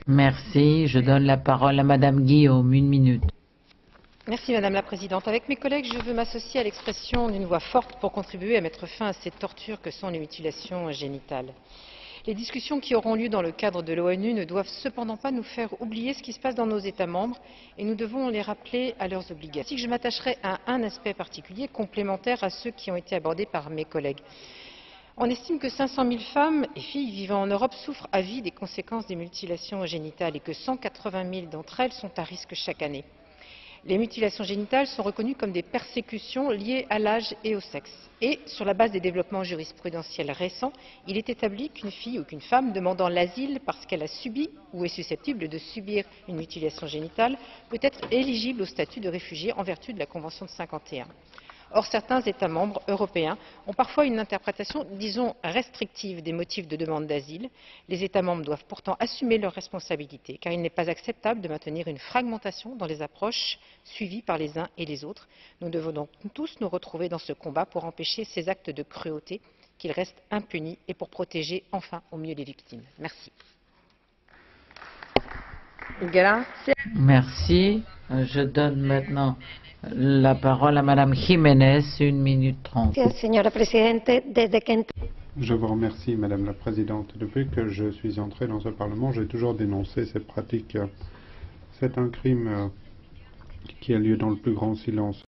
Merci. Je donne la parole à Madame Guillaume, 1 minute. Merci Madame la Présidente. Avec mes collègues, je veux m'associer à l'expression d'une voix forte pour contribuer à mettre fin à ces tortures que sont les mutilations génitales. Les discussions qui auront lieu dans le cadre de l'ONU ne doivent cependant pas nous faire oublier ce qui se passe dans nos États membres et nous devons les rappeler à leurs obligations. Ainsi que je m'attacherai à un aspect particulier, complémentaire à ceux qui ont été abordés par mes collègues. On estime que 500 000 femmes et filles vivant en Europe souffrent à vie des conséquences des mutilations génitales et que 180 000 d'entre elles sont à risque chaque année. Les mutilations génitales sont reconnues comme des persécutions liées à l'âge et au sexe. Et, sur la base des développements jurisprudentiels récents, il est établi qu'une fille ou qu'une femme demandant l'asile parce qu'elle a subi ou est susceptible de subir une mutilation génitale peut être éligible au statut de réfugié en vertu de la Convention de 1951. Or, certains États membres européens ont parfois une interprétation, disons, restrictive des motifs de demande d'asile. Les États membres doivent pourtant assumer leurs responsabilités, car il n'est pas acceptable de maintenir une fragmentation dans les approches suivies par les uns et les autres. Nous devons donc tous nous retrouver dans ce combat pour empêcher ces actes de cruauté, qu'ils restent impunis, et pour protéger enfin au mieux les victimes. Merci. Merci. Je donne maintenant la parole à Madame Jiménez, 1 minute 30. Señora Presidente, desde que Je vous remercie, Madame la Présidente. Depuis que je suis entré dans ce Parlement, j'ai toujours dénoncé ces pratiques. C'est un crime qui a lieu dans le plus grand silence.